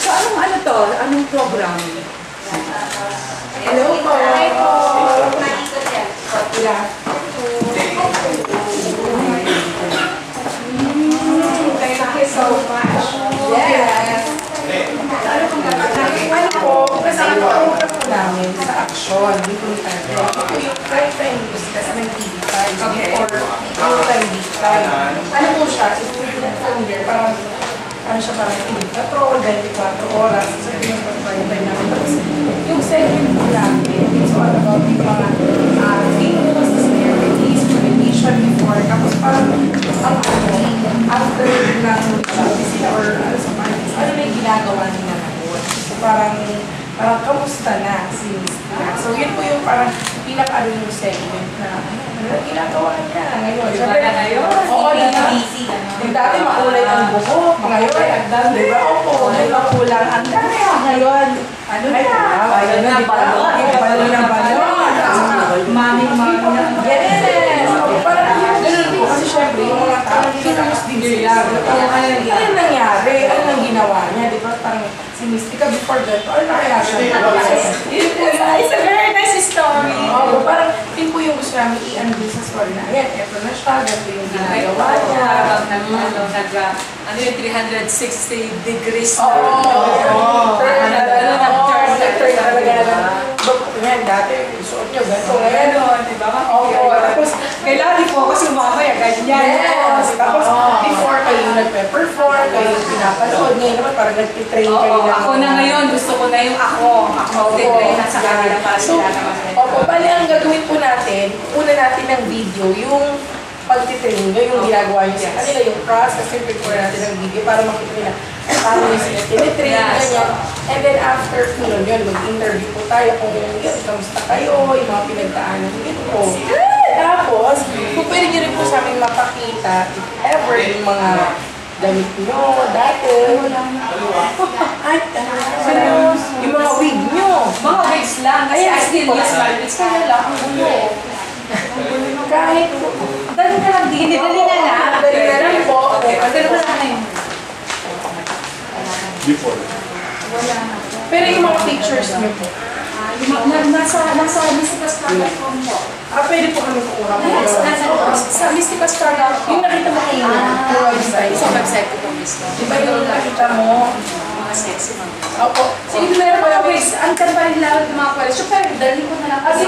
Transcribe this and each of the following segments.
So, ano to? Anong program? Hello po. Hi po. Nakikot yan. Thank you so much. Yes. Ano po, kasi ang program po namin sa action, dito yung prime time news kasi ng TV5 or yung time deep time. Ano po siya, from there, parang ano siya parang patrol, 24 oras, so yung prime time namin. Tapos yung segment po namin, it's all about yung mga videos, celebrities, presentation before, tapos parang ang after ng sila or ano na yung ginagawa nila ngayon. So parang kamusta na si Mistia. So yun po yung parang pinaka-ano yung segment na ano ginagawa niya ngayon. Iba na ngayon. Oo, yung dati makulay ang buhok. Ngayon, agdan, di ba? Opo, ngayon makulang ang dami. Ngayon, ano na? Balon na balon. Balon na balon. Mami na. Yes! Parang ganun po. Kasi syempre, yung mga tao, kinamos din sila. Ano nangyari? Ano nang ginawa niya? Di ba? Parang si Mystica before that, ano kaya siya? It's a very nice story. Oo, parang yun po yung gusto namin i-undo sa story na, ayan, eto na siya, ganito yung ginagawa niya. Ano yung 360 degrees na? Oo. Nag-turn talaga. Yan, dati, suot niyo, ganito. Ganon, di ba? Oo, tapos, kailangan i-focus yung mamaya, ganyan. yes, tapos, before kayo nagpe-perform, kayo pinapanood, ngayon naman parang nagtitrain kayo na. Ako na ngayon, gusto ko na yung ako. Ako, titrain na sa kanila para sila naman. Opo, bali ang gagawin po natin, una natin ng video, yung pagtitrain nyo, yung ginagawa nyo sa kanila, yung process, kasi before natin ng video para makita nila paano nyo sila tinitrain, ganyan. And then after po nun yun, mag-interview po tayo kung yun, kamusta kayo, yung mga pinagdaanan yun po. Tapos, kung pwede nyo rin po sa amin mapakita, if ever, yung mga damit nyo, dati. Ay, yung mga wig nyo. Mga wigs lang, kasi I still use my wigs. Kaya lang, ang gulo. Kahit Dali na lang din, dali na lang. dali na lang po. Pero wala na yun. Before. Pero yung mga pictures nyo po, Nasa mysticastar.com po. pwede po kami kukuha po. Sa mysticastar.com. Yung nakita mo kayo yung website. Sa website ko po mismo. Diba yung nakita mo? Mga sexy mga. Opo. Sige, meron ko yung wigs. Ang pa rin lang ng mga question. Pero dali ko na lang. Kasi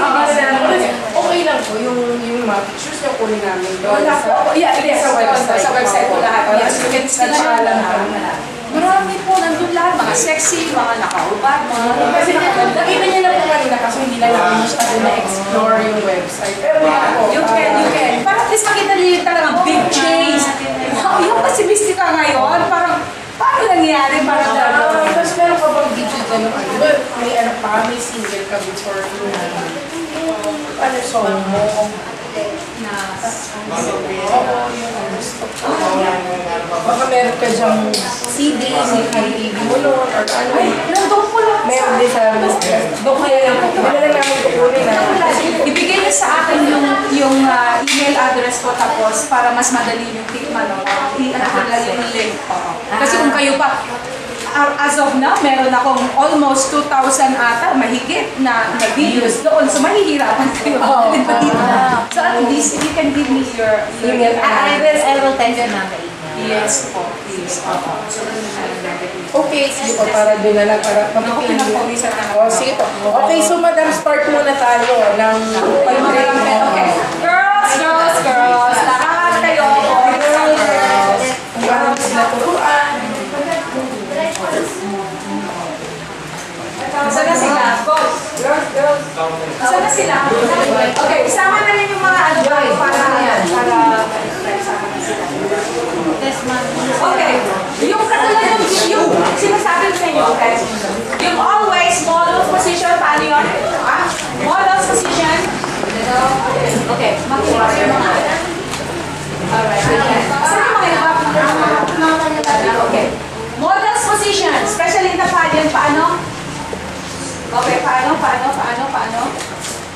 okay lang po yung mga pictures nyo kunin namin doon. Wala po. Yeah, Sa website. Sa website ko lahat. Yes, you can see na. Marami po, nandun lahat. Mga sexy, mga nakaubad, mga... Kasi nakita niyo na po kanina kasi hindi lang namin masyado na-explore yung website. Pero po. You can. Parang at least makita niyo yung talagang big change. Wow, yung kasi Mystica ngayon, parang paano nangyari? Parang Tapos meron ka bang video gano'n? Diba may ano pa, may single ka before yung ano song mo? Oo, yun ang gusto ko. Baka meron ka dyang CD, TV mo noon, or ano. ay, nandun po lang. Meron din sa doon kaya lang po. Wala lang namin kukunin na. Ibigay niyo sa akin yung email address ko tapos para mas madali yung i-ano ko lang yung link. Kasi kung kayo pa, as of now, meron akong almost 2,000 ata, mahigit na videos doon. So, mahihirapan kayo. So, at least, if you can give me your email address. I will text you na the email. Yes po, please. Okay, sige po, para doon na lang, para mapipili. Pinapawisan na O, sige po. Okay, so madam, start muna tayo ng pag-training. Okay. Girls! Lahat kayo. Kung paano sila turuan. Saan na sila? Girls. Saan na sila? Okay, isama na rin yung mga ano ba para okay. Yung katulad yung sinasabi ko sa inyo, okay? Yung always model position, paano yun? Model position. Okay, makinig kayo mga. Alright. Saan yung mga okay. Model's position, especially in the pageant, paano? Okay, paano?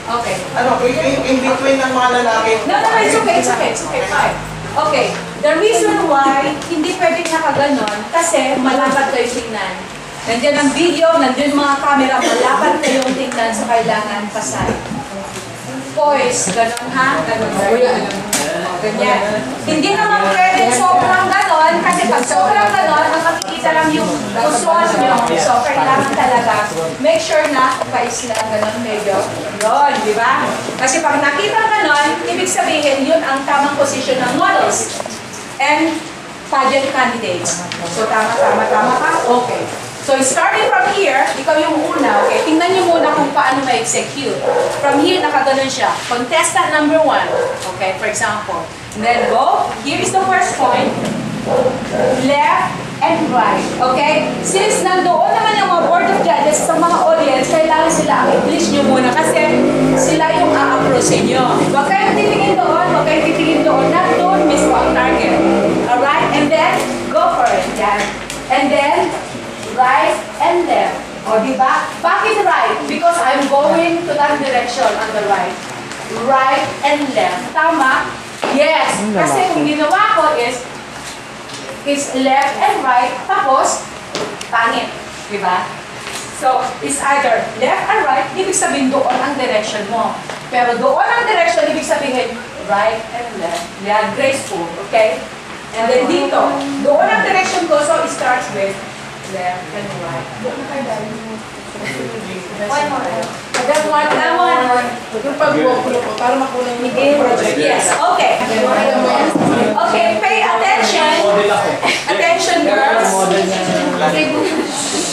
Okay. Ano, in between ng mga lalaki? No, it's okay, fine. Okay, the reason why hindi pwedeng nakaganon kasi malapad kayo tingnan. Nandiyan ang video, nandiyan mga camera, malapad kayong tingnan sa kailangan pasay. Poise, ganun ha? Ganun. Ganyan. Hindi naman pwede sobrang ganon, kasi pag sobrang ganon, ang makikita lang yung gustuhan nyo. So, kailangan talaga, make sure na pais lang ganon, medyo. Yun, di ba? Kasi pag nakita ganon, ibig sabihin, yun ang tamang position ng models and pageant candidates. So, tama ka? Okay. So, starting from here, ikaw yung una, okay? Tingnan niyo muna kung paano ma-execute. From here, nakaganon siya. Contestant number 1, okay? For example. And then go. Here is the first point. Left and right, okay? Since nandoon naman yung mga board of judges sa mga audience, kailangan sila ang i-please nyo muna kasi sila yung a-approach nyo. Huwag kayong titingin doon, not doon, miss mo ang target. Alright? And then, go for it. Yan. And then, right and left. O, diba? Bakit right? Because I'm going to that direction on the right. Right and left. Tama? Yes. Kasi kung ginawa ko is left and right, tapos, pangit. Diba? So, it's either left or right, ibig sabihin doon ang direction mo. Pero doon ang direction, ibig sabihin right and left. Yan, graceful. Okay? And then dito, doon ang direction ko, so it starts with left and right. One more. That one. Yung pag-walk ko, para makunan yung project. Yes, okay. Okay, pay attention. Attention, girls.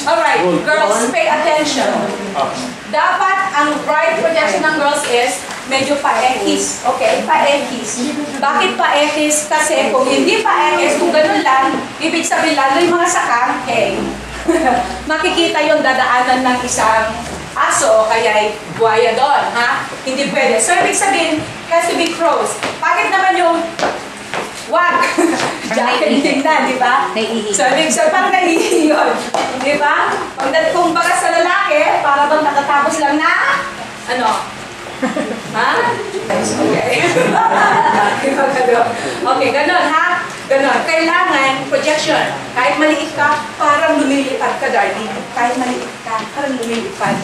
Alright, girls, pay attention. Dapat ang right projection ng girls is medyo pa-ekis. Okay, pa-ekis. Bakit pa-ekis? Kasi kung hindi pa-ekis, kung ganun lang, ibig sabihin lalo yung mga sakang, hey, makikita yung dadaanan ng isang aso o kaya ay buhaya doon, ha? Hindi pwede. So, ibig sabihin, has to be close. Bakit naman yung wag? Diyan tingnan, di ba? Naiihi. So, ibig sabihin, parang naiihi yun. Di ba? Kung baga sa lalaki, para bang nakatapos lang na, ano? Ha? Okay. Okay, ganun, ha? Ganun. Kailangan, projection. Kahit maliit ka, parang lumilipad ka, darling. Kahit maliit ka, parang lumilipad.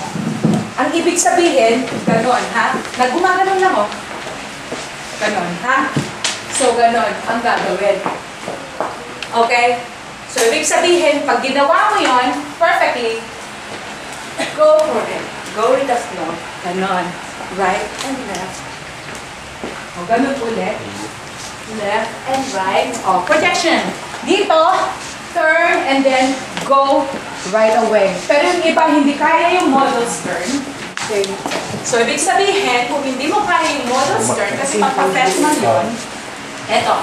Ang ibig sabihin, ganun, ha? Nagumaganon lang, oh. Ganun, ha? So, ganun ang gagawin. Okay? So, ibig sabihin, pag ginawa mo yon perfectly, go for it. Go with the flow. Ganun. Right and left. O, ganun ulit. Left and right. O, projection. Dito, turn and then go right away. Pero yung iba, hindi kaya yung model's turn. Okay. So, ibig sabihin, kung hindi mo kaya yung model's turn, kasi pag-professional yun, eto.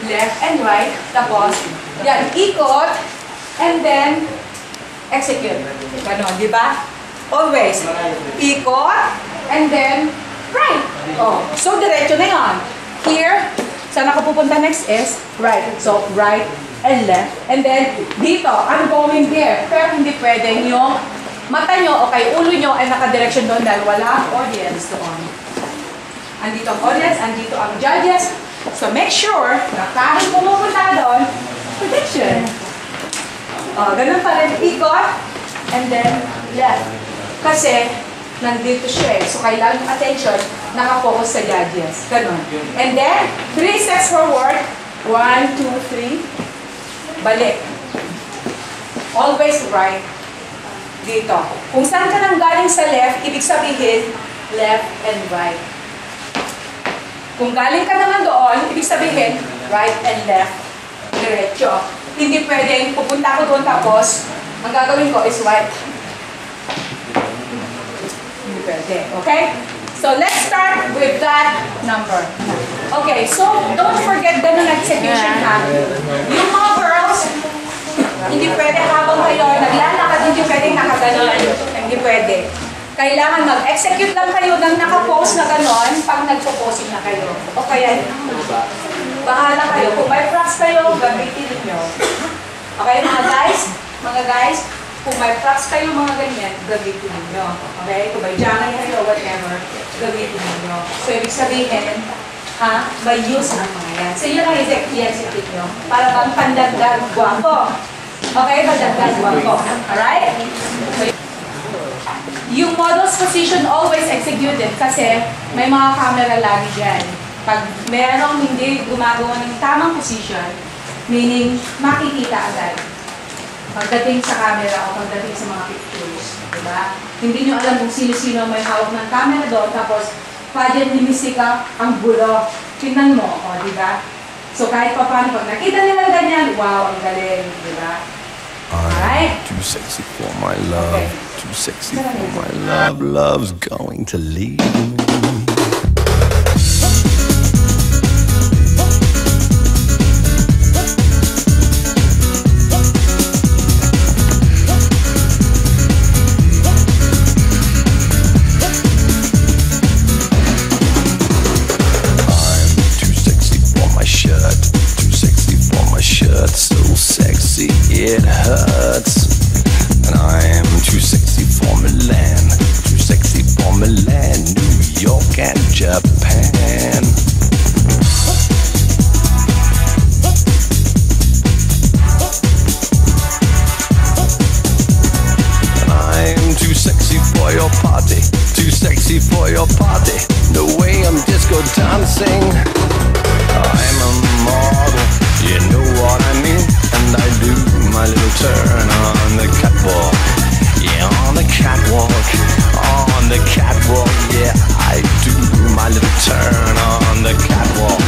Left and right. Tapos, yan, ikot, and then, execute. Ganon, di ba? Always. Ikot, and then, right. Oh, so, diretso na yun. Here, saan ako pupunta next is right. So, right and left. And then, dito, I'm going there. Pero hindi pwedeng yung mata nyo o kay ulo nyo ay nakadireksyon doon dahil wala audience doon. Andito ang audience, andito ang judges. So, make sure na kahit pumupunta doon, protection. Ganun pa rin, ikot, and then left. Kasi, nandito siya eh. So, kailangan yung attention, nakafocus sa judges. Ganun. And then, 3 steps forward. 1, 2, 3. Balik. Always right. Dito. Kung saan ka nang galing sa left, ibig sabihin, left and right. Kung galing ka naman doon, ibig sabihin, right and left. Diretso. Hindi pwedeng pupunta ko doon tapos, ang gagawin ko is right. Hindi pwede. Okay? So, let's start with that number. Okay, so don't forget ganun execution ha. Yung mga girls, hindi pwede habang kayo naglalakad, hindi pwedeng nakaganon. Hindi pwede. Kailangan mag-execute lang kayo ng naka-pose na ganon pag nagpo-posing na kayo. O kaya, bahala kayo. Kung may props kayo, gamitin nyo. Okay, mga guys, kung may props kayo mga ganyan, gamitin nyo. Okay, kung may jangan kayo, whatever, gamitin nyo. So, ibig sabihin, may use ang mga yan. So, yun ang i-execute nyo. Para bang pandagdag guwapo. Okay, madagdag ko. Alright? Yung model's position always executed kasi may mga camera lagi dyan. Pag merong hindi gumagawa ng tamang position, meaning makikita agad. Pagdating sa camera o pagdating sa mga pictures. Diba? Hindi nyo alam kung sino-sino may hawak ng camera doon, tapos pageant ni Mystica ang bulo. Tingnan mo, o, diba? So kahit pa paano, pag nakita nila ganyan, wow, ang galing, diba? I'm too sexy for my love, Okay. too sexy for my love, love's going to leave me. So sexy it hurts, and I'm too sexy for Milan, too sexy for Milan, New York and Japan. And I'm too sexy for your party, too sexy for your party, the way I'm disco dancing. I'm a model, you know what I mean, and I do my little turn on the catwalk. Yeah, on the catwalk, on the catwalk. Yeah, I do my little turn on the catwalk.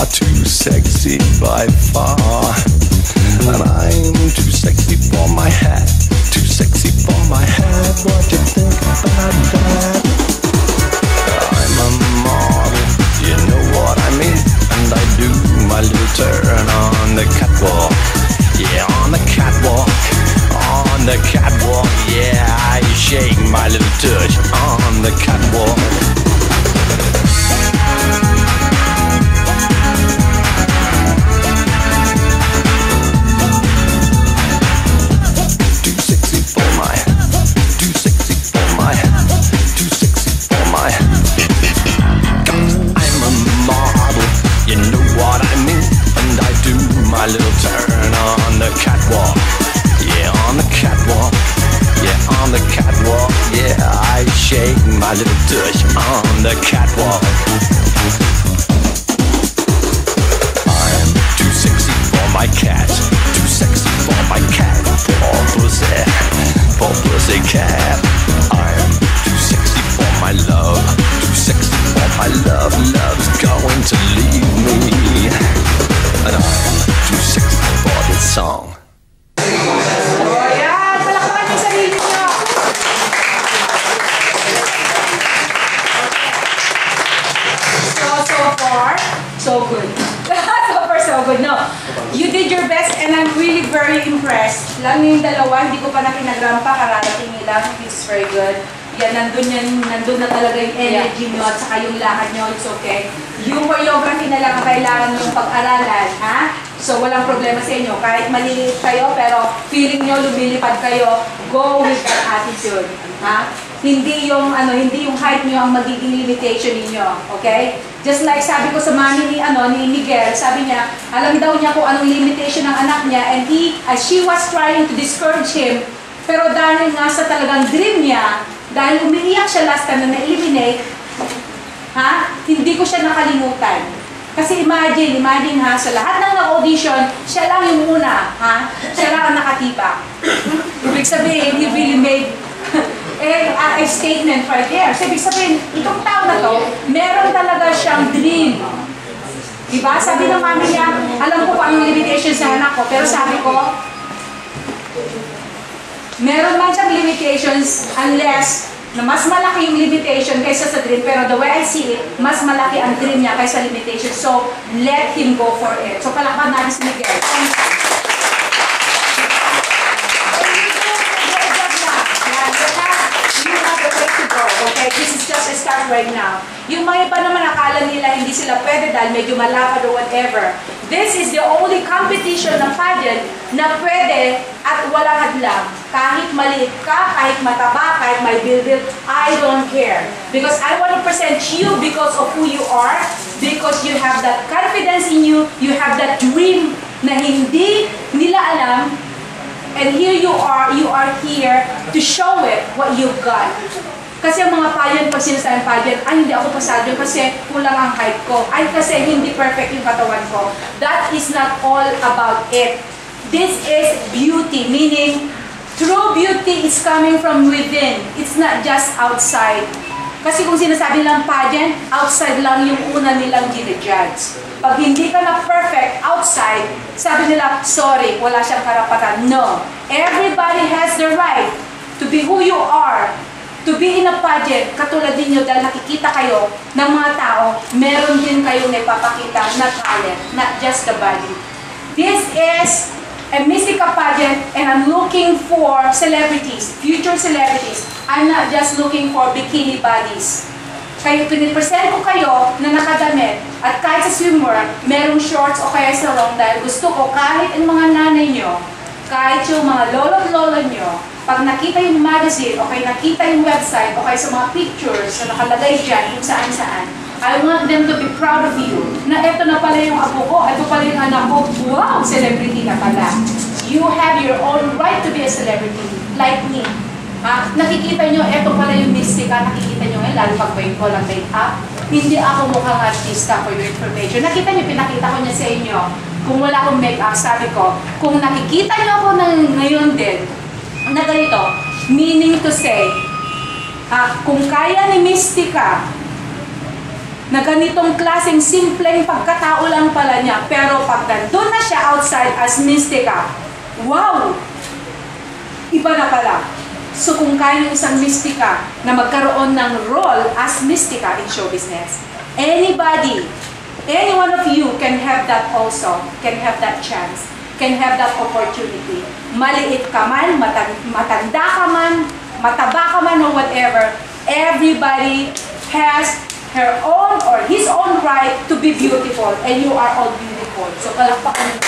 Too sexy by far, and I'm too sexy for my hat, too sexy for my hat. What you think about that? I'm a model, you know what I mean, and I do my little turn on the catwalk. Yeah, on the catwalk, on the catwalk. Yeah, I shake my little touch on the catwalk. My little turn on the catwalk. Yeah, on the catwalk. Yeah, on the catwalk. Yeah, I shake my little tush on the catwalk. I'm too sexy for my cat, too sexy for my cat. Poor pussy cat. I'm too sexy for my love, too sexy for my love. Love's going to leave me, and I'm too sexy for this song. Oh, yan! Palakpakan yung sarili nyo! So far, so good. So far, so good. No, you did your best and I'm really very impressed. Lang yung dalawa, hindi ko pa na pinagrampa, kararating nilang. It's very good. Yan, nandun na talaga yung energy nyo at saka yung lakad nyo, it's okay. Yung choreography na lang ang kailangan yung pag-aralan, ha? So, walang problema sa inyo. Kahit maliliit kayo, pero feeling nyo, lumilipad kayo, go with that attitude, ha? Hindi yung height nyo ang magiging limitation ninyo, okay? Just like sabi ko sa mami ni Miguel, sabi niya, alam daw niya kung anong limitation ng anak niya, and she was trying to discourage him, pero dahil nga sa talagang dream niya, dahil umiiyak siya last time na na-eliminate, ha? Hindi ko siya nakalimutan. Kasi imagine ha, sa lahat ng audition, siya lang yung una, ha? Siya lang ang nakatipa. Ibig sabihin, he really made a statement right there. So, ibig sabihin, itong tao na to, meron talaga siyang dream. Diba? Sabi ng mami niya, alam ko pa ang limitations sa anak ko, pero sabi ko, meron man siyang limitations unless na mas malaki yung limitation kaysa sa dream, pero the way I see it, mas malaki ang dream niya kaysa limitation. So, let him go for it. So, palakpan natin si Miguel. Thank you. You have the way to go. Okay? This is just a start right now. Yung mga iba naman akala nila hindi sila pwede dahil medyo malapad or whatever. This is the only competition na pageant na pwede at walang hadlang. Kahit maliit ka, kahit mataba, kahit may build, I don't care. Because I want to present you because of who you are, because you have that confidence in you, you have that dream na hindi nila alam, and here you are here to show it what you've got. Kasi ang mga pageant, pag sinasayang pageant, ay hindi ako pasado kasi kulang ang height ko. Ay kasi hindi perfect yung katawan ko. That is not all about it. This is beauty, meaning true beauty is coming from within. It's not just outside. Kasi kung sinasabi lang pageant, outside lang yung una nilang ginajudge. Pag hindi ka na perfect outside, sabi nila, sorry, wala siyang karapatan. No. Everybody has the right to be who you are. To be in a pageant, katulad ninyo dahil nakikita kayo ng mga tao, meron din kayong naipapakita na talent, not just the body. This is a Mystica pageant and I'm looking for celebrities, future celebrities. I'm not just looking for bikini bodies. Kaya pinipresent ko kayo na nakadamit at kahit sa swimwear, merong shorts o kaya sa long dahil gusto ko kahit ang mga nanay nyo, kahit yung mga lolo-lolo nyo, pag nakita yung magazine o kaya nakita yung website o kaya sa mga pictures na nakalagay dyan kung saan-saan, I want them to be proud of you. Na eto na pala yung apo ko, eto pala yung anak ko, wow, celebrity na pala. You have your own right to be a celebrity, like me. Ha? Nakikita nyo, eto pala yung Mystica, nakikita nyo ngayon, lalo pag ko lang make-up. Hindi ako mukhang artista for your information. Nakita nyo, pinakita ko niya sa inyo. Kung wala akong make-up, sabi ko, kung nakikita nyo ako ngayon din, na ganito, meaning to say, kung kaya ni Mystica, na ganitong klaseng simpleng pagkatao lang pala niya, pero pag nandun na siya outside as Mystica, wow! Iba na pala. So kung kaya ng isang Mystica na magkaroon ng role as Mystica in show business, anybody, any one of you can have that also, can have that chance, can have that opportunity. Maliit ka man, matanda ka man, mataba ka man or whatever, everybody has her own or his own right to be beautiful and you are all beautiful. So palakpakan